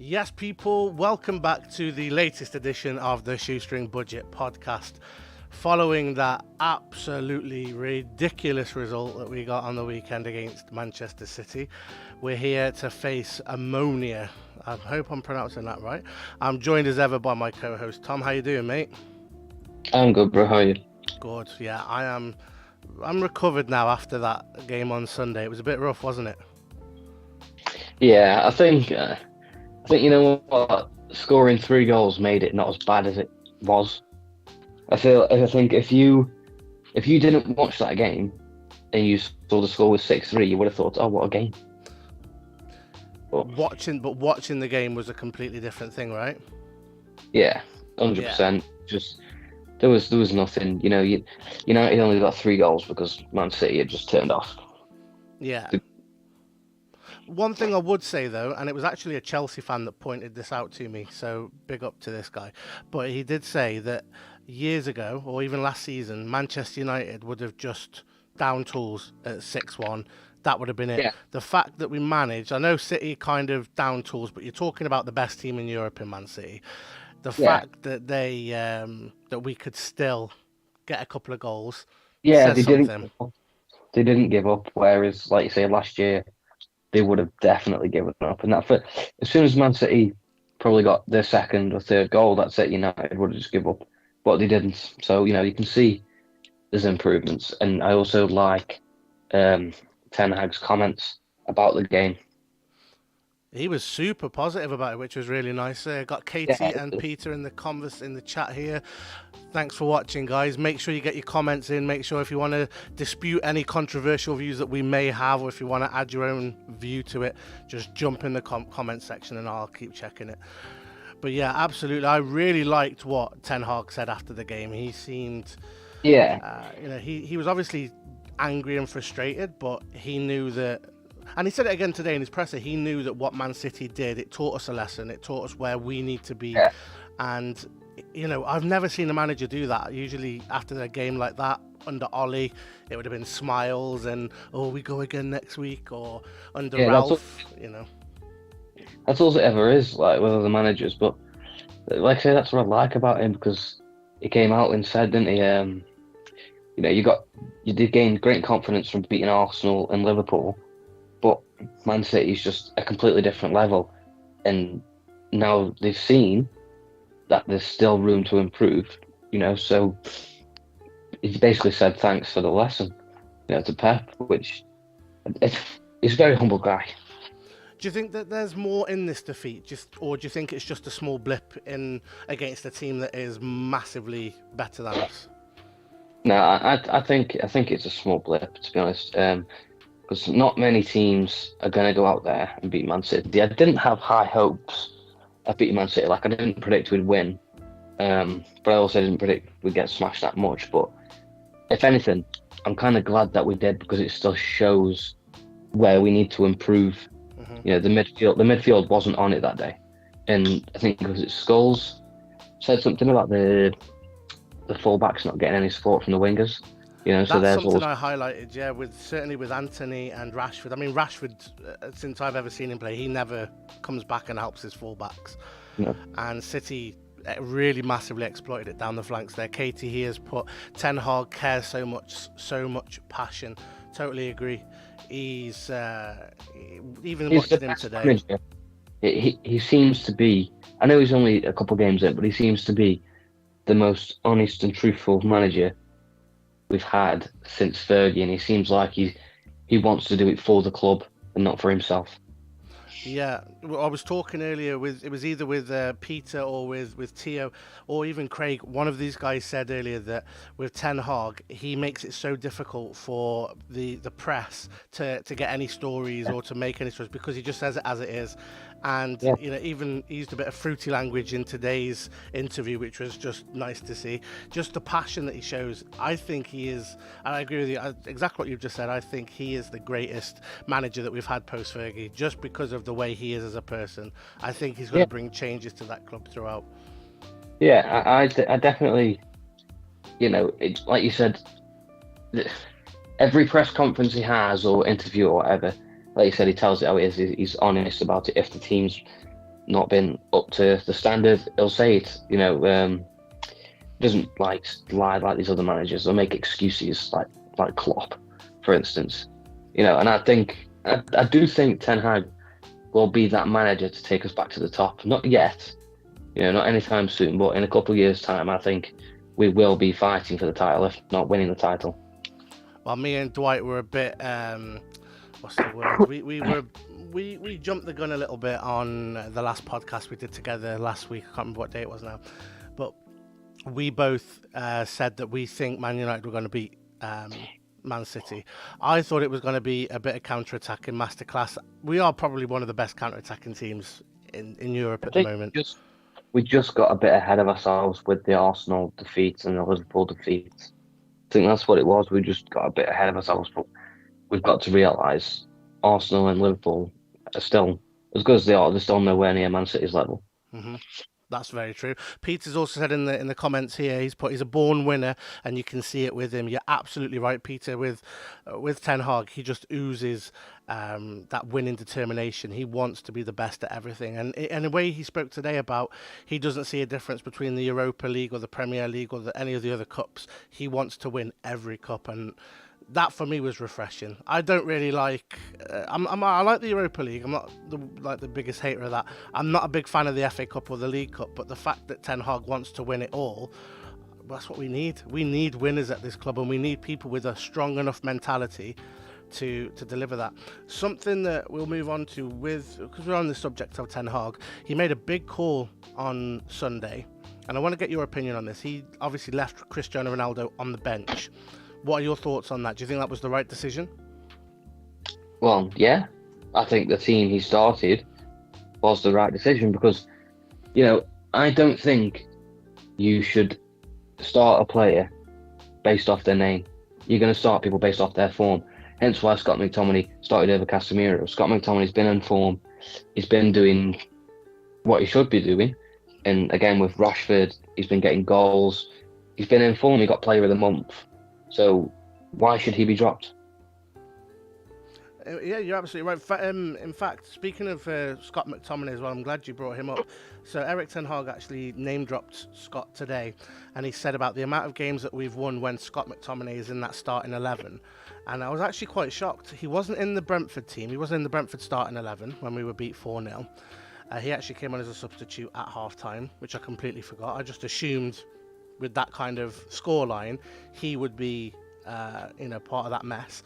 Yes, people, welcome back to the latest edition of the Shoestring Budget podcast. Following that absolutely ridiculous result that we got on the weekend against Manchester City, we're here to face Omonia. I hope I'm pronouncing that right. I'm joined as ever by my co-host Tom. How you doing, mate? I'm good, bro. How are you? Good. Yeah, I am. I'm recovered now after that game on Sunday. It was a bit rough, wasn't it? Yeah, I think you know what? Scoring 3 goals made it not as bad as it was. I think if you didn't watch that game and you saw the score was 6-3, you would have thought, oh, what a game. But watching the game was a completely different thing, right? Yeah, 100%. Just there was nothing. You know, United only got 3 goals because Man City had just turned off. Yeah. One thing I would say, though, and it was actually a Chelsea fan that pointed this out to me, so big up to this guy, but he did say that years ago, or even last season, Manchester United would have just down tools at 6-1. That would have been it. Yeah. The fact that we managed, I know City kind of down tools, but you're talking about the best team in Europe in Man City. The fact that that we could still get a couple of goals says something. They didn't give up, whereas, like you say, last year, they would have definitely given up. And as soon as Man City probably got their second or third goal, that's it. United would have just give up, but they didn't. So you can see there's improvements. And I also like Ten Hag's comments about the game. He was super positive about it, which was really nice. Got Katie and Peter in the chat here. Thanks for watching, guys. Make sure you get your comments in. Make sure if you want to dispute any controversial views that we may have, or if you want to add your own view to it, just jump in the comment section and I'll keep checking it. But yeah, absolutely. I really liked what Ten Hag said after the game. He seemed, he was obviously angry and frustrated, but he knew that. And he said it again today in his presser. He knew that what Man City did, it taught us a lesson. It taught us where we need to be. Yeah. And, I've never seen a manager do that. Usually after a game like that, under Ollie, it would have been smiles and, oh, we go again next week. Or under Ralph, That's all it ever is, like, with other managers. But, like I say, that's what I like about him, because he came out and said, didn't he, you did gain great confidence from beating Arsenal and Liverpool. But Man City is just a completely different level, and now they've seen that there's still room to improve. So he basically said thanks for the lesson, to Pep, which he's a very humble guy. Do you think that there's more in this defeat, or do you think it's just a small blip in against a team that is massively better than us? No, I think it's a small blip, to be honest. Because not many teams are going to go out there and beat Man City. I didn't have high hopes of beating Man City. Like, I didn't predict we'd win, but I also didn't predict we'd get smashed that much. But if anything, I'm kind of glad that we did, because it still shows where we need to improve. The midfield wasn't on it that day, and I think because Scholes said something about the fullbacks not getting any support from the wingers. That's something I highlighted, certainly with Anthony and Rashford. I mean, Rashford, since I've ever seen him play, he never comes back and helps his fullbacks. No. And City really massively exploited it down the flanks there. Katie here has put Ten Hag cares so much passion. Totally agree. He's watching him today. Manager. He seems to be. I know he's only a couple of games in, but he seems to be the most honest and truthful manager we've had since Fergie, and he seems like he wants to do it for the club and not for himself. Yeah, I was talking earlier it was either with Peter or with Tio or even Craig. One of these guys said earlier that with Ten Hag, he makes it so difficult for the press to get any stories or to make any stories, because he just says it as it is. And even used a bit of fruity language in today's interview, which was just nice to see. Just the passion that he shows. I think he is, and I agree with you, exactly what you've just said. I think he is the greatest manager that we've had post Fergie, just because of the way he is as a person. I think he's going to bring changes to that club throughout. Yeah, I definitely, like you said, every press conference he has or interview or whatever, like you said, he tells it how it is. He's honest about it. If the team's not been up to the standard, he'll say it. Doesn't like lie like these other managers. They'll make excuses like Klopp, for instance. And I do think Ten Hag will be that manager to take us back to the top. Not yet, not anytime soon, but in a couple of years' time, I think we will be fighting for the title, if not winning the title. Well, me and Dwight were a bit, what's the word? We jumped the gun a little bit on the last podcast we did together last week. I can't remember what day it was now, but we both said that we think Man United were going to beat Man City. I thought it was going to be a bit of counter-attacking masterclass. We are probably one of the best counter-attacking teams in Europe at the moment. We just got a bit ahead of ourselves with the Arsenal defeats and the Liverpool defeats. I think that's what it was. We just got a bit ahead of ourselves, but we've got to realise Arsenal and Liverpool are still, as good as they are, they're still nowhere near Man City's level. Mm-hmm. That's very true. Peter's also said in the comments here, he's a born winner, and you can see it with him. You're absolutely right, Peter. With Ten Hag, he just oozes that winning determination. He wants to be the best at everything, and in a way he spoke today about, he doesn't see a difference between the Europa League or the Premier League or any of the other cups. He wants to win every cup, and that for me was refreshing. I don't really like. I like the Europa League. I'm not the biggest hater of that. I'm not a big fan of the FA Cup or the League Cup. But the fact that Ten Hag wants to win it all, that's what we need. We need winners at this club, and we need people with a strong enough mentality to deliver that. Something that we'll move on to because we're on the subject of Ten Hag. He made a big call on Sunday, and I want to get your opinion on this. He obviously left Cristiano Ronaldo on the bench. What are your thoughts on that? Do you think that was the right decision? Well, yeah. I think the team he started was the right decision because, I don't think you should start a player based off their name. You're going to start people based off their form. Hence why Scott McTominay started over Casemiro. Scott McTominay's been in form. He's been doing what he should be doing. And again, with Rashford, he's been getting goals. He's been in form. He got player of the month. So why should he be dropped? Yeah, you're absolutely right. In fact, speaking of Scott McTominay as well, I'm glad you brought him up. So Erik ten Hag actually name-dropped Scott today, and he said about the amount of games that we've won when Scott McTominay is in that starting 11. And I was actually quite shocked. He wasn't in the Brentford team. He wasn't in the Brentford starting 11 when we were beat 4-0. He actually came on as a substitute at half-time, which I completely forgot. I just assumed with that kind of scoreline, he would be, part of that mess.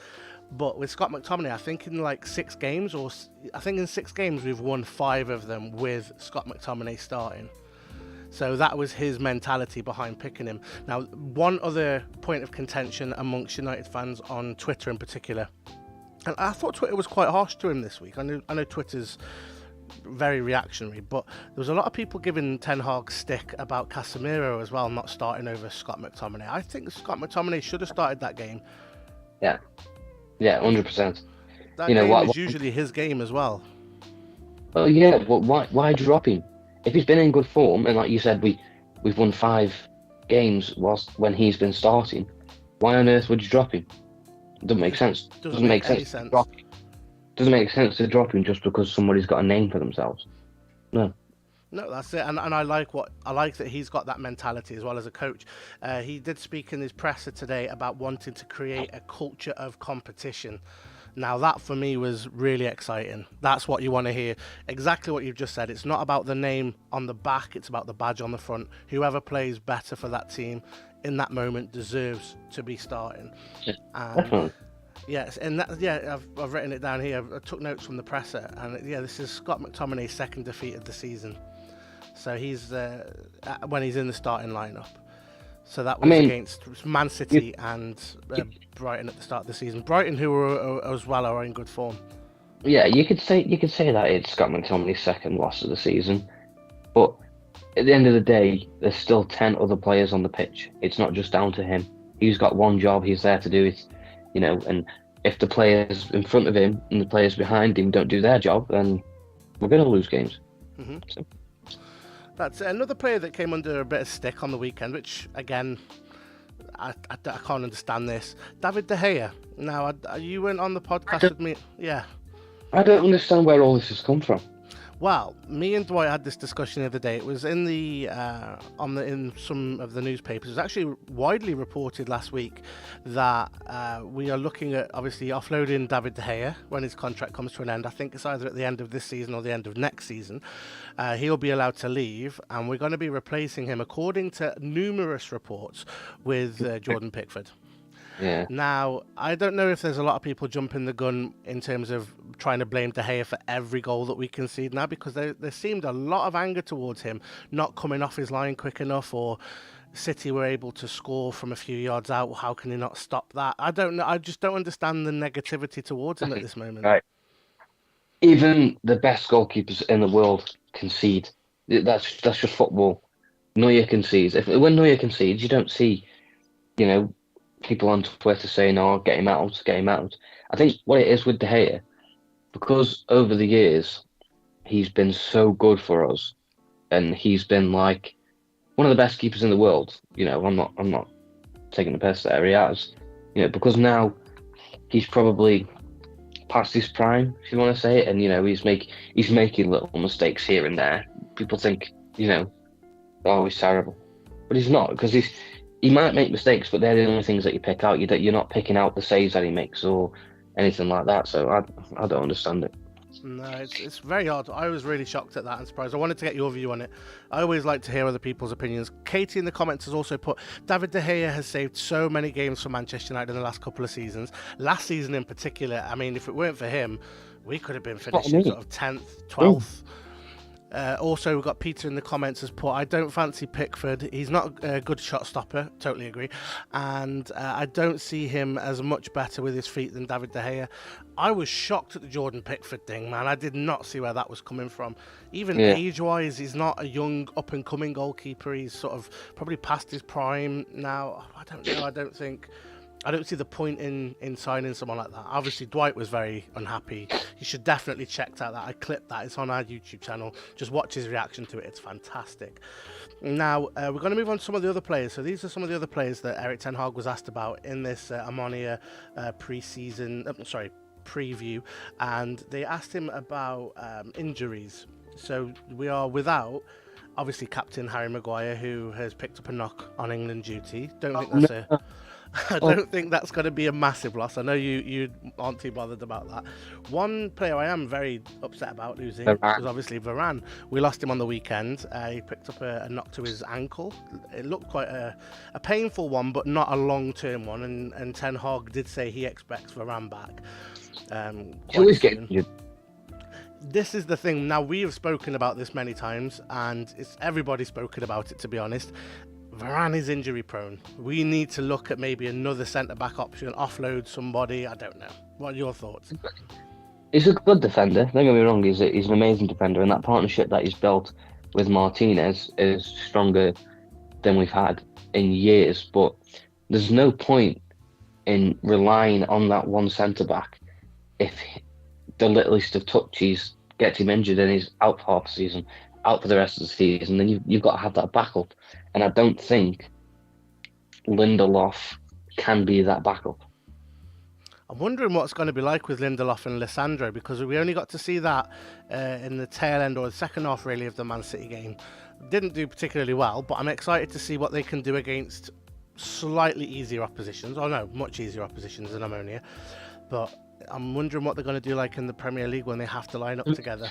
But with Scott McTominay, I think in 6 games, in 6 games, we've won 5 of them with Scott McTominay starting. So that was his mentality behind picking him. Now, one other point of contention amongst United fans on Twitter in particular, and I thought Twitter was quite harsh to him this week. I know Twitter's very reactionary, but there was a lot of people giving Ten Hag stick about Casemiro as well, not starting over Scott McTominay. I think Scott McTominay should have started that game. Yeah, 100%. That game is usually his game as well. Oh yeah, but why drop him? If he's been in good form, and like you said, we've won 5 games when he's been starting, why on earth would you drop him? It doesn't make sense. Doesn't make sense. Doesn't make sense to drop him just because somebody's got a name for themselves. No, that's it. And I like that he's got that mentality as well as a coach. He did speak in his presser today about wanting to create a culture of competition. Now that for me was really exciting. That's what you want to hear. Exactly what you've just said. It's not about the name on the back, it's about the badge on the front. Whoever plays better for that team in that moment deserves to be starting. Definitely. Yes, and I've written it down here. I took notes from the presser, and this is Scott McTominay's 2nd defeat of the season. So he's when he's in the starting lineup. So that was against Man City and Brighton at the start of the season. Brighton, who are in good form. Yeah, you could say that it's Scott McTominay's 2nd loss of the season, but at the end of the day, there's still 10 other players on the pitch. It's not just down to him. He's got one job. He's there to do it. And if the players in front of him and the players behind him don't do their job, then we're going to lose games. Mm-hmm. So. That's another player that came under a bit of stick on the weekend, which, again, I can't understand this. David De Gea. Now, you went on the podcast with me. Yeah. I don't understand where all this has come from. Well, me and Dwight had this discussion the other day. It was in in some of the newspapers. It was actually widely reported last week that we are looking at obviously offloading David De Gea when his contract comes to an end. I think it's either at the end of this season or the end of next season. He'll be allowed to leave, and we're going to be replacing him, according to numerous reports, with Jordan Pickford. Yeah. Now, I don't know if there's a lot of people jumping the gun in terms of trying to blame De Gea for every goal that we concede now, because there seemed a lot of anger towards him not coming off his line quick enough, or City were able to score from a few yards out. How can he not stop that? I don't know. I just don't understand the negativity towards him at this moment. Right. Even the best goalkeepers in the world concede. That's just football. Neuer concedes. When Neuer concedes, you don't see, people on Twitter saying, "Oh, get him out, get him out." I think what it is with De Gea, because over the years he's been so good for us, and he's been like one of the best keepers in the world. I'm not taking the piss there. He has, because now he's probably past his prime, if you want to say it, and he's making little mistakes here and there. People think, oh, he's terrible, but he's not, because he might make mistakes, but they're the only things that you pick out. You're not picking out the saves that he makes or anything like that. So I don't understand it. No, it's very odd. I was really shocked at that and surprised. I wanted to get your view on it. I always like to hear other people's opinions. Katie in the comments has also put, David De Gea has saved so many games for Manchester United in the last couple of seasons. Last season in particular, I mean, if it weren't for him, we could have been finishing sort of 10th, 12th. Also, we've got Peter in the comments has put, I don't fancy Pickford. He's not a good shot stopper. Totally agree. And I don't see him as much better with his feet than David De Gea. I was shocked at the Jordan Pickford thing, man. I did not see where that was coming from. Even age-wise, he's not a young, up-and-coming goalkeeper. He's sort of probably past his prime now. I don't know. I don't see the point in signing someone like that. Obviously, Dwight was very unhappy. You should definitely check that. I clipped that. It's on our YouTube channel. Just watch his reaction to it. It's fantastic. Now, we're going to move on to some of the other players. So these are some of the other players that Erik ten Hag was asked about in this Omonia preview. And they asked him about injuries. So we are without, obviously, Captain Harry Maguire, who has picked up a knock on England duty. I don't think that's going to be a massive loss. I know you aren't too bothered about that. One player I am very upset about losing was obviously Varane. We lost him on the weekend. He picked up a knock to his ankle. It looked quite a painful one, but not a long-term one. And Ten Hag did say he expects Varane back. He always get injured. This is the thing. Now, we have spoken about this many times, and everybody's spoken about it, to be honest. Varane is injury prone. We need to look at maybe another centre-back option, offload somebody. I don't know. What are your thoughts? He's a good defender. Don't get me wrong. He's an amazing defender, and that partnership that he's built with Martinez is stronger than we've had in years. But there's no point in relying on that one centre-back if the littlest of touches gets him injured and he's out for half the season, out for the rest of the season. Then you've got to have that backup. And I don't think Lindelof can be that backup. I'm wondering what's going to be like with Lindelof and Lissandro, because we only got to see that in the tail end or the second half, really, of the Man City game. Didn't do particularly well, but I'm excited to see what they can do against slightly easier oppositions. Oh no, much easier oppositions than Omonia. But I'm wondering what they're going to do like in the Premier League when they have to line up together.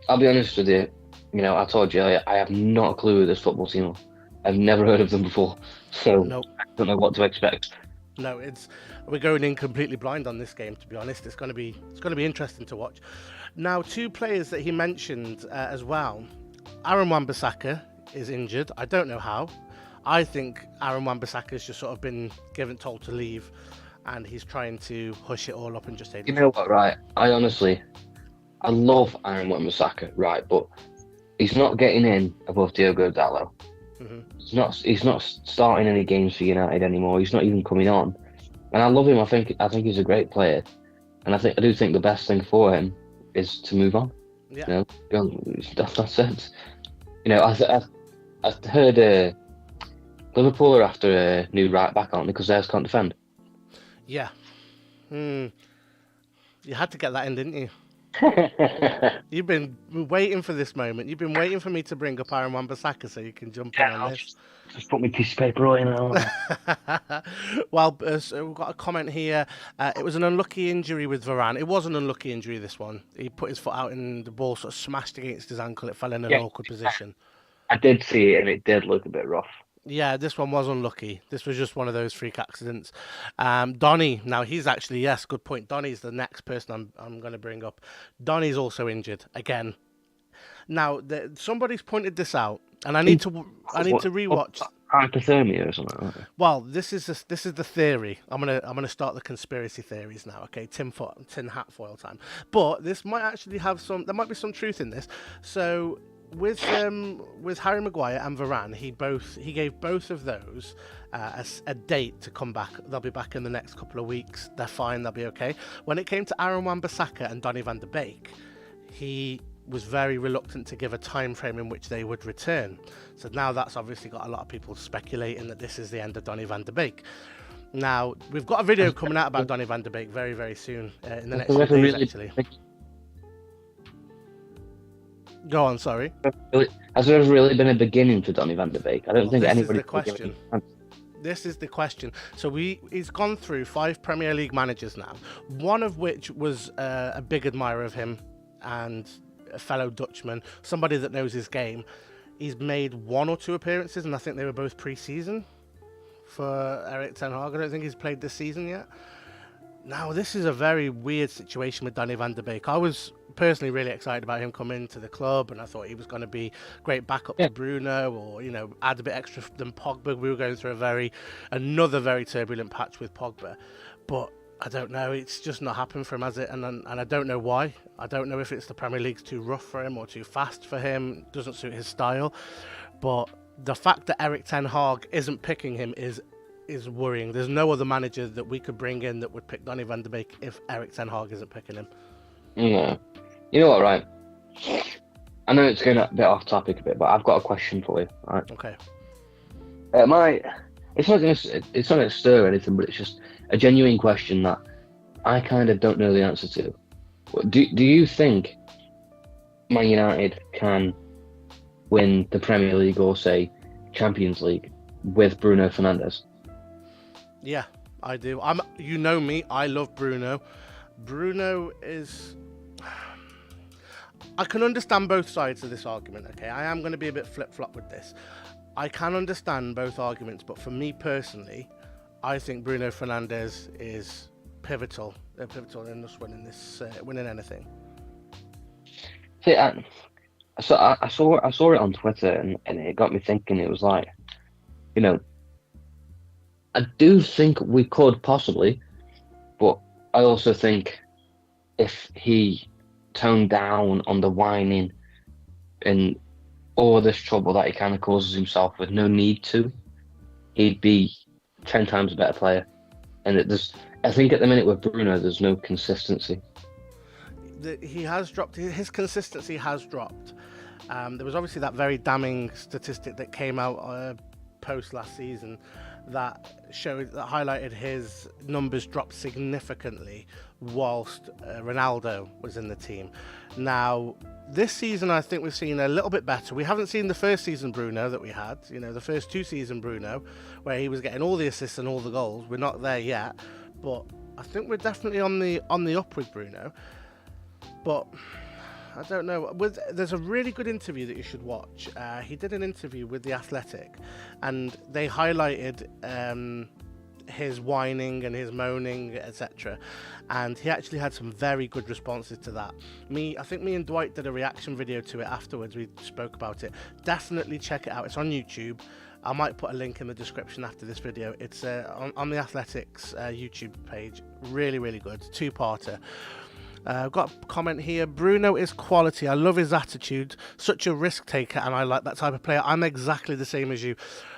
I'll be honest with you. I told you I have not a clue who this football team is. I've never heard of them before, so nope. I don't know what to expect. No, we're going in completely blind on this game. To be honest, it's going to be interesting to watch. Now, two players that he mentioned as well. Aaron Wan-Bissaka is injured. I don't know how. I think Aaron Wan-Bissaka has just sort of been told to leave, and he's trying to hush it all up and just say, you know what, right? I love Aaron Wan-Bissaka, right? But he's not getting in above Diogo Dalot. Mm-hmm. He's not starting any games for United anymore. He's not even coming on, and I love him. I think he's a great player, and I do think the best thing for him is to move on. Yeah, that's it. I've heard Liverpool are after a new right back, aren't they? Because theirs can't defend. Yeah. You had to get that in, didn't you? You've been waiting for this moment. You've been waiting for me to bring up Aaron Wan-Bissaka so you can jump in Yeah, on I'll this. just put my piece of paper away now. Well, so we've got a comment here. It was an unlucky injury with Varane. It was an unlucky injury, this one. He put his foot out and the ball sort of smashed against his ankle. It fell in an Yeah, awkward position. I did see it, and it did look a bit rough. Yeah, this one was unlucky. This was just one of those freak accidents. Donny, now he's actually, yes, good point. Donny's the next person I'm going to bring up. Donny's also injured again. Now, somebody's pointed this out, and I need to rewatch. Hypothermia or something like that. Well, this is the theory. I'm gonna start the conspiracy theories now. Okay, tin hat foil time. But this might actually have some. There might be some truth in this. So with Harry Maguire and Varane, he gave both of those a date to come back. They'll be back in the next couple of weeks. They're fine. They'll be okay. When it came to Aaron Wan-Bissaka and Donny van de Beek, he was very reluctant to give a time frame in which they would return. So now that's obviously got a lot of people speculating that this is the end of Donny van de Beek. Now, we've got a video coming out about Donny van de Beek very, very soon, in the next few days, actually. Go on, sorry. Has there ever really been a beginning for Donny van de Beek? I don't think This is anybody. the question. This is the question. So he's gone through 5 Premier League managers now, one of which was a big admirer of him and a fellow Dutchman, somebody that knows his game. He's made 1 or 2 appearances, and I think they were both pre-season for Erik ten Hag. I don't think he's played this season yet. Now, this is a very weird situation with Donny van de Beek. I was personally really excited about him coming to the club, and I thought he was going to be great backup to Bruno, or add a bit extra than Pogba. We were going through another very turbulent patch with Pogba, but I don't know. It's just not happened for him, has it? And I don't know why. I don't know if it's the Premier League's too rough for him or too fast for him. Doesn't suit his style. But the fact that Erik ten Hag isn't picking him is worrying. There's no other manager that we could bring in that would pick Donny van de Beek if Erik ten Hag isn't picking him. No. You know what, right? I know it's going a bit off topic a bit, but I've got a question for you. Right? Okay. It's not going to stir anything, but it's just a genuine question that I kind of don't know the answer to. Do you think Man United can win the Premier League or say Champions League with Bruno Fernandes? Yeah, I do. You know me. I love Bruno. Bruno is. I can understand both sides of this argument. Okay, I am going to be a bit flip-flop with this. I can understand both arguments, but for me personally, I think Bruno Fernandes is pivotal in us winning anything. See, I saw it on Twitter, and it got me thinking. It was like, I do think we could possibly, but I also think if he toned down on the whining and all this trouble that he kind of causes himself with no need to, he'd be 10 times a better player. And I think at the minute with Bruno, there's no consistency. He has dropped. His consistency has dropped. There was obviously that very damning statistic that came out post last season that highlighted his numbers dropped significantly whilst Ronaldo was in the team. Now, this season, I think we've seen a little bit better. We haven't seen the first season Bruno that we had, the first 2 season Bruno, where he was getting all the assists and all the goals. We're not there yet, but I think we're definitely on the up with Bruno. But I don't know. There's a really good interview that you should watch. He did an interview with The Athletic, and they highlighted his whining and his moaning, etc. And he actually had some very good responses to that. I think me and Dwight did a reaction video to it afterwards. We spoke about it. Definitely check it out. It's on YouTube. I might put a link in the description after this video. It's on The Athletic's YouTube page. Really, really good. 2-parter. I've got a comment here. Bruno is quality. I love his attitude. Such a risk taker, and I like that type of player. I'm exactly the same as you.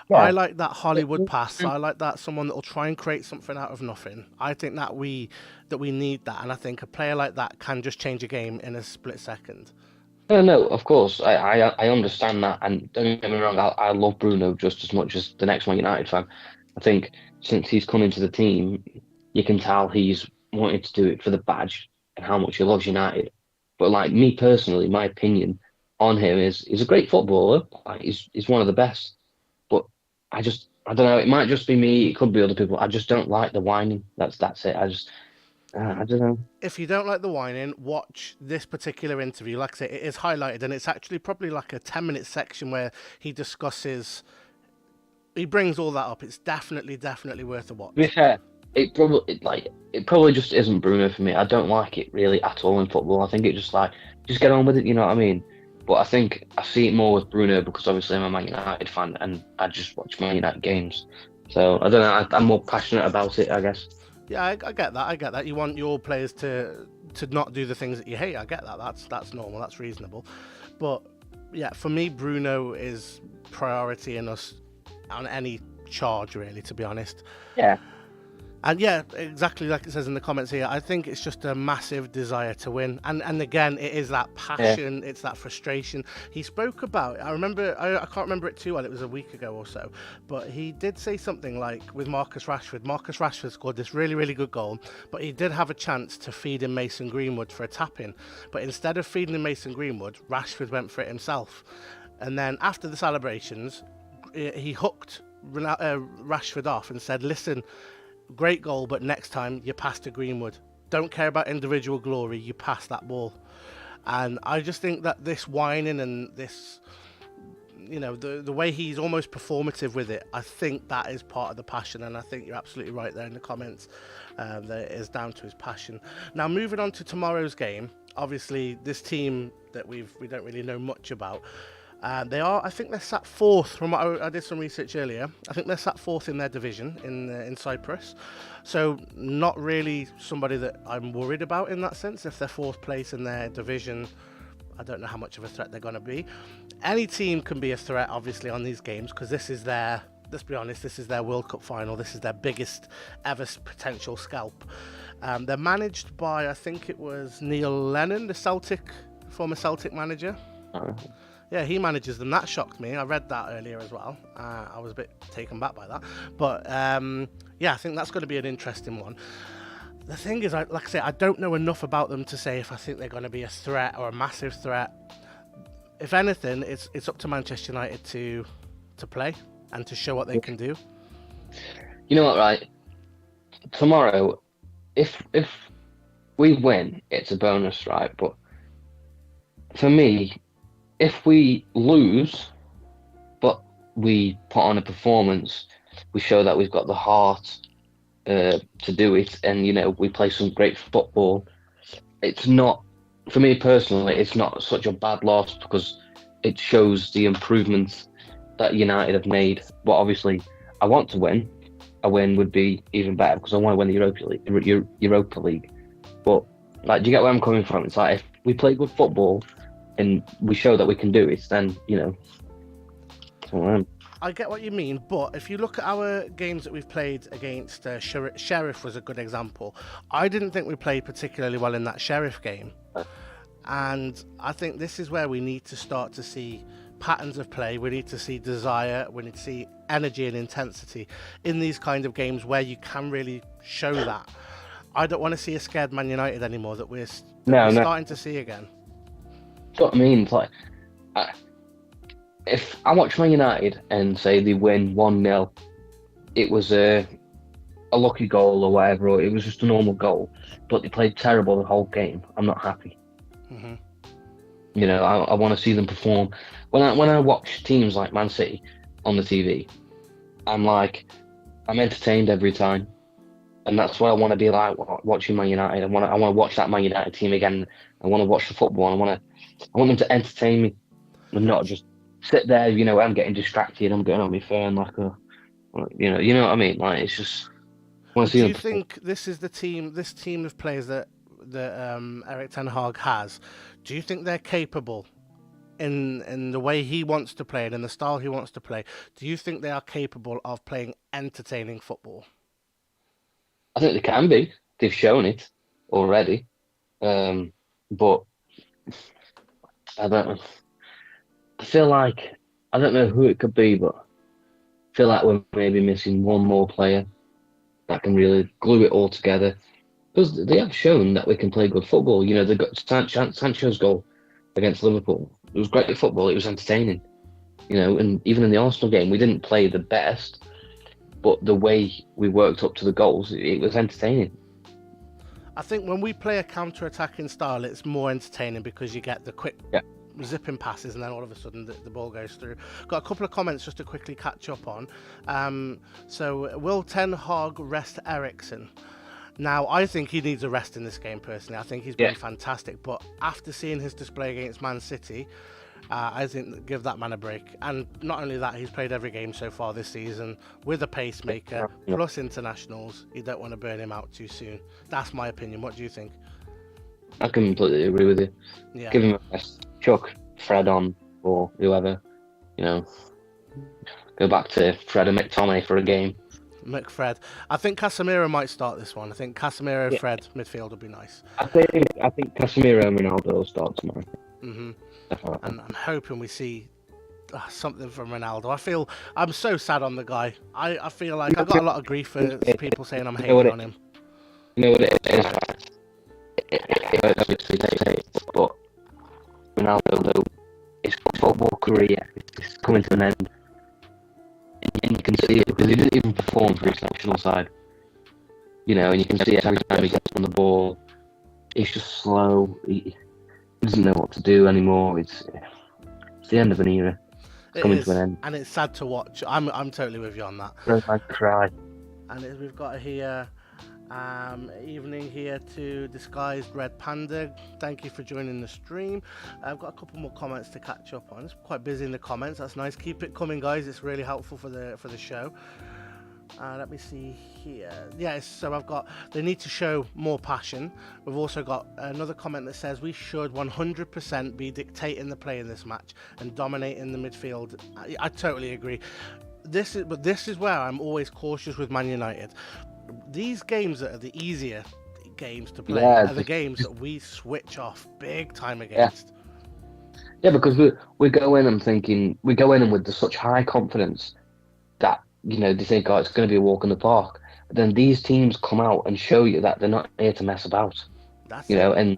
Yeah. I like that Hollywood pass. I like that someone that will try and create something out of nothing. I think that we need that, and I think a player like that can just change a game in a split second. No, of course. I understand that, and don't get me wrong, I love Bruno just as much as the next Man United fan. I think since he's come into the team, you can tell he's wanted to do it for the badge and how much he loves United. But like me personally, my opinion on him is he's a great footballer. Like, he's one of the best. But I don't know. It might just be me. It could be other people. I just don't like the whining. That's it. I don't know. If you don't like the whining, watch this particular interview. Like I say, it is highlighted, and it's actually probably like a 10-minute section where he discusses. He brings all that up. It's definitely worth a watch. To be fair, it probably just isn't Bruno for me. I don't like it really at all in football. I think it just get on with it. You know what I mean? But I think I see it more with Bruno because obviously I'm a Man United fan and I just watch Man United games. So I don't know. I'm more passionate about it, I guess. Yeah, I get that. I get that. You want your players to not do the things that you hate. I get that. That's normal. That's reasonable. But yeah, for me, Bruno is priority in us on any charge, really. To be honest. Yeah. And yeah, exactly like it says in the comments here, I think it's just a massive desire to win. And again, it is that passion, it's that frustration. He spoke about, I can't remember it too well, it was a week ago or so, but he did say something like with Marcus Rashford. Marcus Rashford scored this really good goal, but he did have a chance to feed in Mason Greenwood for a tap-in. But instead of feeding in Mason Greenwood, Rashford went for it himself. And then after the celebrations, he hooked Rashford off and said, listen, great goal, but next time you pass to Greenwood. Don't care about individual glory, you pass that ball. And I just think that this whining and this, the way he's almost performative with it, I think that is part of the passion. And I think you're absolutely right there in the comments that it is down to his passion. Now, moving on to tomorrow's game, obviously this team that we don't really know much about, I think they're sat fourth from what I did some research earlier. I think they're sat fourth in their division in Cyprus. So not really somebody that I'm worried about in that sense. If they're fourth place in their division, I don't know how much of a threat they're going to be. Any team can be a threat, obviously, on these games because let's be honest, this is their World Cup final. This is their biggest ever potential scalp. They're managed by, I think it was Neil Lennon, the former Celtic manager. Yeah, he manages them. That shocked me. I read that earlier as well. I was a bit taken back by that. But yeah, I think that's going to be an interesting one. The thing is, like I say, I don't know enough about them to say if I think they're going to be a threat or a massive threat. If anything, it's up to Manchester United to play and to show what they can do. You know what, right? Tomorrow, if we win, it's a bonus, right? But for me, if we lose, but we put on a performance, we show that we've got the heart to do it, and we play some great football. It's not, for me personally, it's not such a bad loss because it shows the improvements that United have made. But obviously, I want to win. A win would be even better because I want to win the Europa League. But like, do you get where I'm coming from? It's like if we play good football and we show that we can do it, then I get what you mean, but if you look at our games that we've played against Sheriff was a good example. I didn't think we played particularly well in that Sheriff game, and I think this is where we need to start to see patterns of play. We need to see desire. We need to see energy and intensity in these kind of games where you can really show that. I don't want to see a scared Man United anymore that we're starting to see again. That's what I mean. It's like, if I watch Man United and say they win 1-0, it was a lucky goal or whatever, or it was just a normal goal, but they played terrible the whole game, I'm not happy. Mm-hmm. I want to see them perform. When I watch teams like Man City on the TV, I'm entertained every time. And that's what I want to be like watching Man United. I want to watch that Man United team again. I want to watch the football. I want them to entertain me and not just sit there. I'm getting distracted. I'm getting on my phone you know what I mean. Like, it's just. I want to see Do them you think this is this team of players that Erik ten Hag has? Do you think they're capable in the way he wants to play and in the style he wants to play? Do you think they are capable of playing entertaining football? I think they can be. They've shown it already. But I don't know. I feel like, I don't know who it could be, but I feel like we're maybe missing one more player that can really glue it all together. because they have shown that we can play good football. You know, they got Sancho's goal against Liverpool. It was great football. It was entertaining. You know, and even in the Arsenal game, we didn't play the best, but the way we worked up to the goals, it was entertaining. I think when we play a counter-attacking style, it's more entertaining because you get the quick zipping passes and then all of a sudden the ball goes through. Got a couple of comments just to quickly catch up on. So will Ten Hag rest Eriksen? Now, I think he needs a rest in this game, personally. I think he's been fantastic. But after seeing his display against Man City, I think give that man a break. And not only that, he's played every game so far this season with a pacemaker, plus internationals. You don't want to burn him out too soon. That's my opinion. What do you think? I completely agree with you. Yeah. Give him a rest. Chuck Fred on, or whoever. You know, go back to Fred and McTominay for a game. McFred. I think Casemiro might start this one. I think Casemiro, Fred, midfield would be nice. I think Casemiro and Ronaldo will start tomorrow. Mm-hmm. And I'm hoping we see something from Ronaldo. I'm so sad on the guy. I feel like I got a lot of grief for people saying I'm hating on him. You know what it is? It hurts obviously to say it, but Ronaldo, though, his football career is coming to an end. And you can see it because he didn't even perform for his national side. You know, and you can see it every time he gets on the ball. He's just slow. He doesn't know what to do anymore. It's the end of an era. It's coming to an end. And it's sad to watch. I'm totally with you on that. I cry. And we've got here, evening here to Disguised Red Panda. Thank you for joining the stream. I've got a couple more comments to catch up on. It's quite busy in the comments. That's nice. Keep it coming, guys. It's really helpful for the show. Let me see here. Yeah, so I've got, they need to show more passion. We've also got another comment that says we should 100% be dictating the play in this match and dominating the midfield. I totally agree. This is where I'm always cautious with Man United. These games that are the easier games to play are the games that we switch off big time against. Yeah, because we go in and thinking, we go in and with such high confidence that, you know, they think, oh, it's going to be a walk in the park. But then these teams come out and show you that they're not here to mess about. You know, and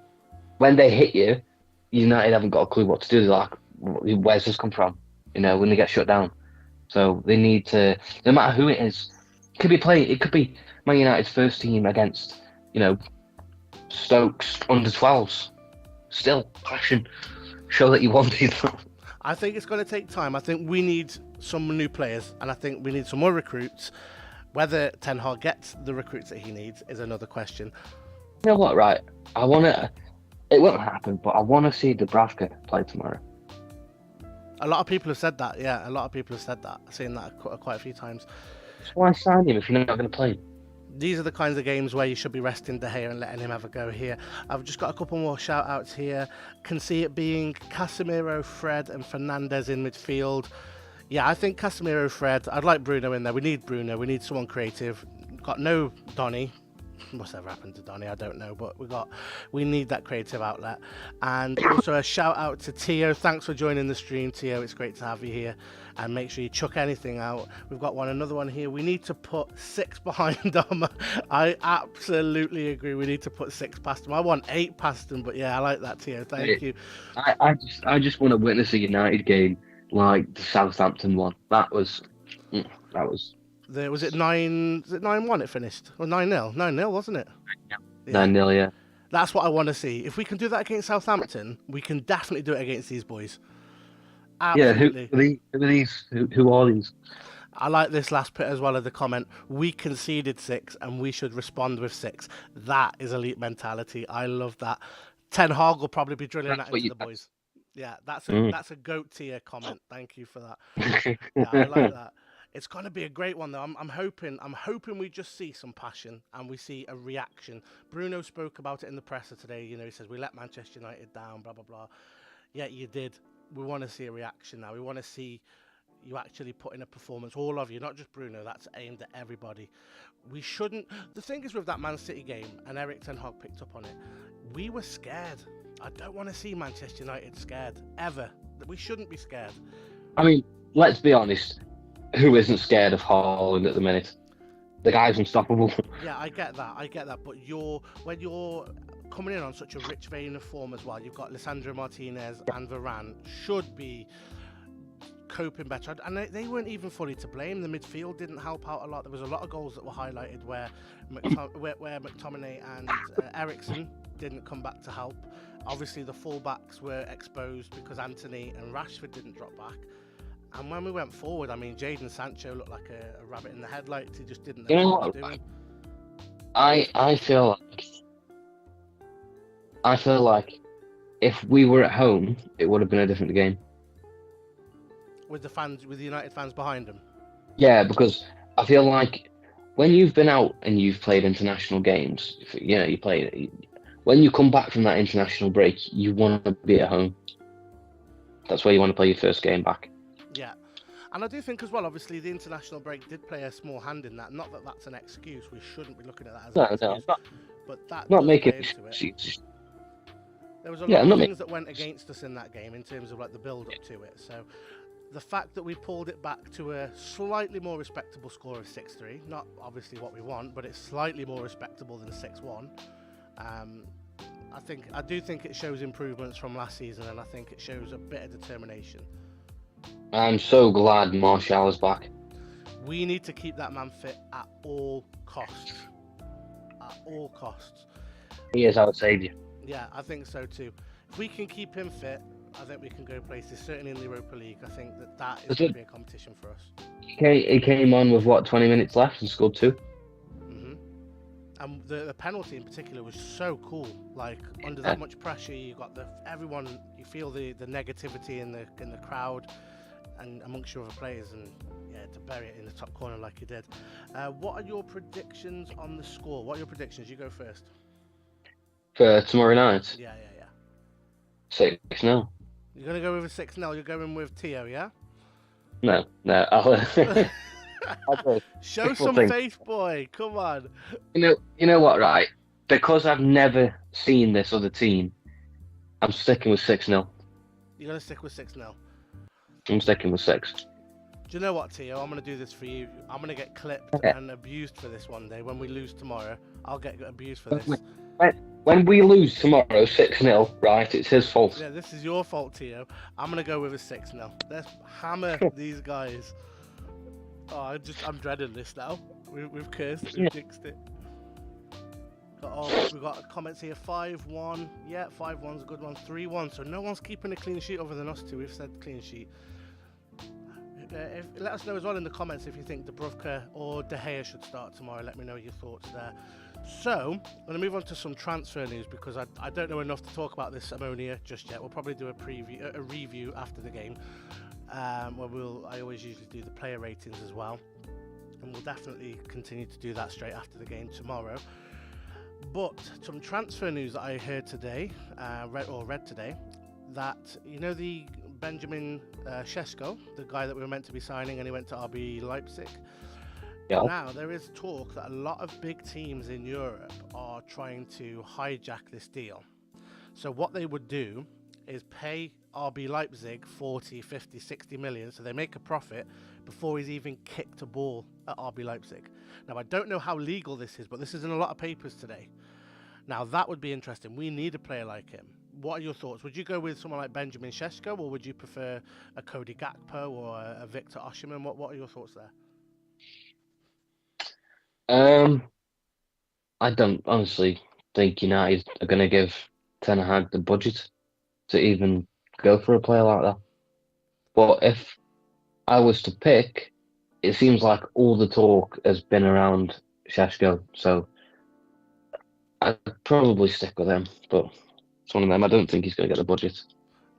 when they hit you, United haven't got a clue what to do. They're like, where's this come from? You know, when they get shut down. So they need to, no matter who it is, it could be Man United's first team against, you know, Stoke's under 12s. Still, passion. Show that you wanted them. I think it's going to take time. I think we need some new players, and I think we need some more recruits. Whether Ten Hag gets the recruits that he needs is another question. You know what, right? It won't happen, but I want to see Dubravka play tomorrow. A lot of people have said that, yeah. A lot of people have said that. I've seen that quite a few times. So why sign him if you're not going to play him? These are the kinds of games where you should be resting De Gea and letting him have a go here. I've just got a couple more shout outs here. Can see it being Casemiro, Fred and Fernandes in midfield. Yeah, I think Casemiro, Fred. I'd like Bruno in there. We need Bruno. We need someone creative. Got no Donny. What's ever happened to Donny? I don't know, but we need that creative outlet. And also a shout out to Tio. Thanks for joining the stream, Tio. It's great to have you here. And make sure you chuck anything out. We've got another one here. We need to put 6 behind them. I absolutely agree. We need to put 6 past them. I want 8 past them, but yeah, I like that, Tio. Thank you. I just want to witness a United game like the Southampton one. That was. Was it 9-1 it finished? Or 9-0? 9-0, wasn't it? Yeah. 9-0, yeah. That's what I want to see. If we can do that against Southampton, we can definitely do it against these boys. Absolutely. Yeah, who are these? I like this last bit as well of the comment. We conceded 6 and we should respond with 6. That is elite mentality. I love that. Ten Hag will probably be drilling that into the boys. Yeah, that's a goat tier comment. Thank you for that. Yeah, I like that. It's going to be a great one, though. I'm hoping we just see some passion and we see a reaction. Bruno spoke about it in the presser today. You know, he says, we let Manchester United down, blah, blah, blah. Yeah, you did. We want to see a reaction now. We want to see you actually put in a performance. All of you, not just Bruno. That's aimed at everybody. We shouldn't... The thing is with that Man City game, and Erik ten Hag picked up on it, we were scared. I don't want to see Manchester United scared, ever. We shouldn't be scared. I mean, let's be honest. Who isn't scared of Haaland at the minute? The guy's unstoppable. Yeah, I get that. But when you're coming in on such a rich vein of form as well, you've got Lisandro Martinez and Varane should be coping better, and they weren't even fully to blame. The midfield didn't help out a lot. There was a lot of goals that were highlighted where McTominay and Ericsson didn't come back to help. Obviously, the fullbacks were exposed because Anthony and Rashford didn't drop back. And when we went forward, I mean, Jadon Sancho looked like a rabbit in the headlights. He just didn't know what he was doing. I feel like if we were at home, it would have been a different game. With the United fans behind him. Yeah, because I feel like when you've been out and you've played international games, when you come back from that international break, you want to be at home. That's where you want to play your first game back. Yeah. And I do think as well, obviously, the international break did play a small hand in that. Not that that's an excuse. We shouldn't be looking at that as an excuse. No, but that not does making play into excuses. There was a lot of things that went against us in that game in terms of like the build-up to it. So the fact that we pulled it back to a slightly more respectable score of 6-3, not obviously what we want, but it's slightly more respectable than 6-1. I do think it shows improvements from last season, and I think it shows a bit of determination. I'm so glad Martial is back. We need to keep that man fit at all costs. At all costs. He is our saviour. Yeah, I think so too. If we can keep him fit, I think we can go places. Certainly in the Europa League, I think that is going to be a competition for us. He came on with 20 minutes left and scored 2. And the penalty in particular was so cool. Like under that much pressure, you got everyone. You feel the negativity in the crowd and amongst your other players, and yeah, to bury it in the top corner like you did. What are your predictions on the score? What are your predictions? You go first. For tomorrow night? Yeah. 6-0. You're going to go with a 6-0. You're going with Tio, yeah? No. I'll Show some faith, boy. Come on. You know what, right? Because I've never seen this other team, I'm sticking with 6-0. You're going to stick with 6-0? I'm sticking with 6. Do you know what, Tio? I'm going to do this for you. I'm going to get clipped and abused for this one day. When we lose tomorrow, I'll get abused for this. When we lose tomorrow 6-0, right, it's his fault. Yeah, this is your fault, Tio. I'm going to go with a 6-0. Let's hammer these guys. Oh, I'm dreading this now. We've cursed. We've jinxed it. We've got comments here. 5-1. Yeah, 5-1's a good one. 3-1. So no one's keeping a clean sheet other than us two. We've said clean sheet. Let us know as well in the comments if you think Dubravka or De Gea should start tomorrow. Let me know your thoughts there. So, I'm going to move on to some transfer news because I don't know enough to talk about this Omonia just yet. We'll probably do a review after the game. Where I always usually do the player ratings as well, and we'll definitely continue to do that straight after the game tomorrow. But some transfer news that I heard today, read today, that the Benjamin Šeško, the guy that we were meant to be signing, and he went to RB Leipzig. Yeah. Now there is talk that a lot of big teams in Europe are trying to hijack this deal. So what they would do is pay RB Leipzig 40, 50, 60 million, so they make a profit before he's even kicked a ball at RB Leipzig. Now, I don't know how legal this is, but this is in a lot of papers today. Now, that would be interesting. We need a player like him. What are your thoughts? Would you go with someone like Benjamin Šeško, or would you prefer a Cody Gakpo or a Victor Osimhen? What are your thoughts there? I don't honestly think United are going to give Ten Hag the budget to even go for a player like that. But if I was to pick, it seems like all the talk has been around Šeško, so I'd probably stick with him. But it's one of them. I don't think he's going to get the budget.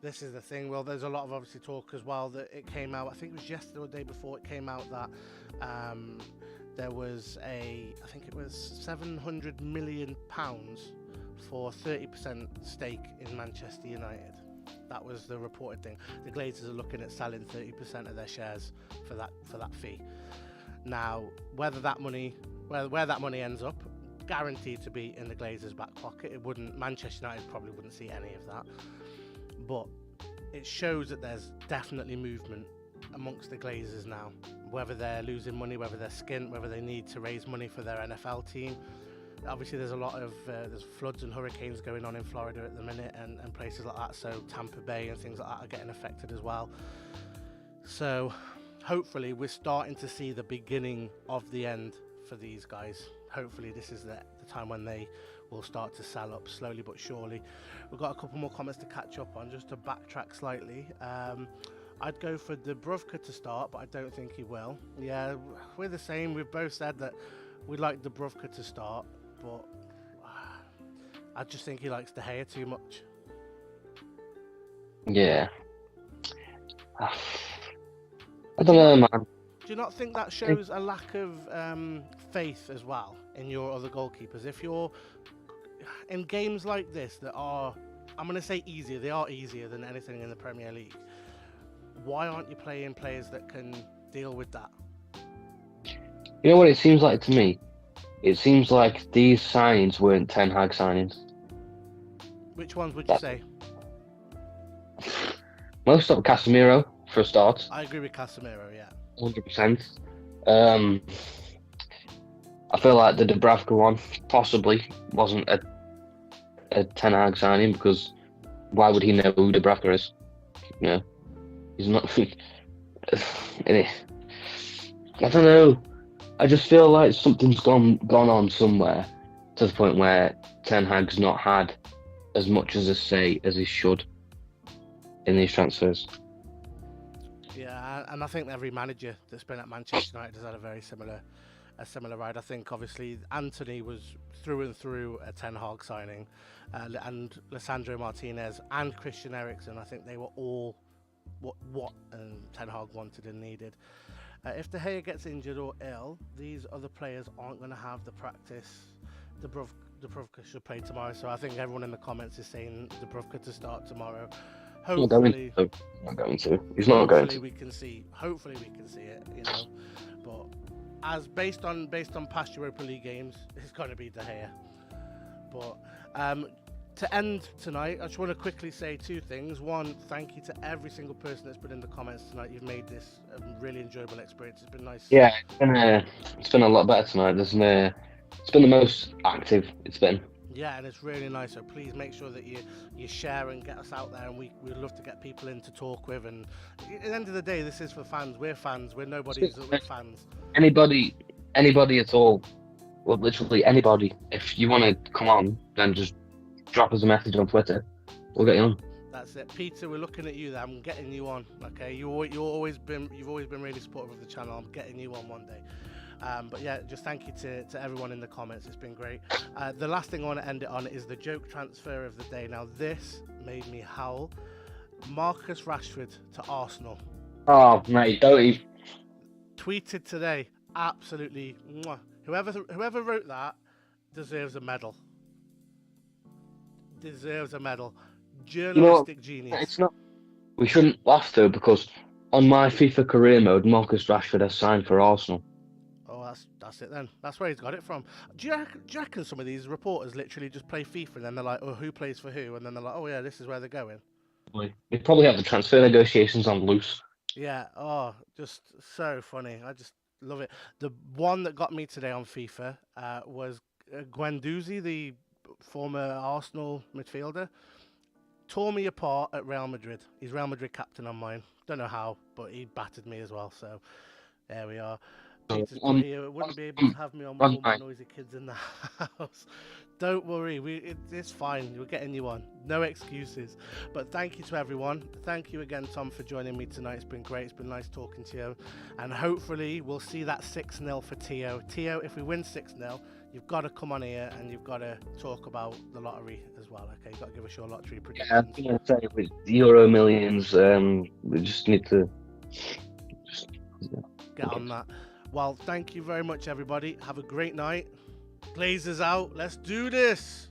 This is the thing. Well, there's a lot of obviously talk as well that it came out. I think it was yesterday or the day before it came out that there was I think it was £700 million for 30% stake in Manchester United. That was the reported thing. The Glazers are looking at selling 30% of their shares for that fee. Now, where that money ends up, guaranteed to be in the Glazers' back pocket. Manchester United probably wouldn't see any of that. But it shows that there's definitely movement amongst the Glazers now. Whether they're losing money, whether they're skint, whether they need to raise money for their NFL team. Obviously, there's a lot of there's floods and hurricanes going on in Florida at the minute, and places like that. So Tampa Bay and things like that are getting affected as well. So hopefully, we're starting to see the beginning of the end for these guys. Hopefully, this is the time when they will start to sell up slowly but surely. We've got a couple more comments to catch up on, just to backtrack slightly. I'd go for Dubravka to start, but I don't think he will. Yeah, we're the same. We've both said that we'd like Dubravka to start, but I just think he likes De Gea too much. Yeah. I don't know, man. Do you not think that shows a lack of faith as well in your other goalkeepers? If you're in games like this that are, I'm going to say easier, they are easier than anything in the Premier League, why aren't you playing players that can deal with that? You know what it seems like to me? It seems like these signings weren't Ten Hag signings. Which ones would you say? Most of Casemiro, for a start. I agree with Casemiro, yeah. 100%. I feel like the Dubravka one possibly wasn't a Ten Hag signing, because why would he know who Dubravka is? You know, he's not. I don't know. I just feel like something's gone on somewhere to the point where Ten Hag's not had as much as a say as he should in these transfers. Yeah, and I think every manager that's been at Manchester United has had a very similar ride. I think obviously Anthony was through and through a Ten Hag signing, and Lisandro Martinez and Christian Eriksen. I think they were all what Ten Hag wanted and needed. If De Gea gets injured or ill, these other players aren't going to have the practice. Dubravka should play tomorrow, so I think everyone in the comments is saying Dubravka to start tomorrow. Hopefully, not going to. He's not going to. Hopefully we can see it, you know. But as based on past Europa League games, it's going to be De Gea. But to end tonight, I just want to quickly say two things. One, thank you to every single person that's been in the comments tonight. You've made this a really enjoyable experience. It's been nice. Yeah, it's been a lot better tonight. It's been the most active it's been. Yeah, and it's really nice. So please make sure that you share and get us out there, and we'd love to get people in to talk with. And at the end of the day, this is for fans. We're fans. We're nobodies. We're fans. Anybody at all. Well, literally anybody. If you want to come on, then just drop us a message on Twitter. We'll get you on. That's it, Peter. We're looking at you there. I'm getting you on. Okay, you've always been really supportive of the channel. I'm getting you on one day. But yeah, just thank you to everyone in the comments. It's been great. The last thing I want to end it on is the joke transfer of the day. Now this made me howl. Marcus Rashford to Arsenal. Oh mate, don't even. Tweeted today. Absolutely. Mwah. Whoever wrote that deserves a medal. Journalistic genius. It's not. We shouldn't laugh though, because on my FIFA career mode, Marcus Rashford has signed for Arsenal. Oh, that's it then. That's where he's got it from. Do you reckon some of these reporters literally just play FIFA and then they're like, oh, who plays for who? And then they're like, oh yeah, this is where they're going. They probably have the transfer negotiations on loose. Yeah. Oh, just so funny. I just love it. The one that got me today on FIFA was Guendouzi, the former Arsenal midfielder. Tore me apart at Real Madrid. He's Real Madrid captain on mine. Don't know how, but he battered me as well. So there we are. Peter's here. Wouldn't be able to have me on with all my noisy kids in the house. Don't worry, it's fine. We're getting you on. No excuses. But thank you to everyone. Thank you again, Tom, for joining me tonight. It's been great. It's been nice talking to you. And hopefully we'll see that 6-0 for Tio. Tio, if we win 6-0, you've got to come on here and you've got to talk about the lottery as well. Okay, you've got to give us your lottery predictions. Yeah, I was going to say with Euro Millions, we just need to get on that. Well, thank you very much, everybody. Have a great night. Glazers out. Let's do this.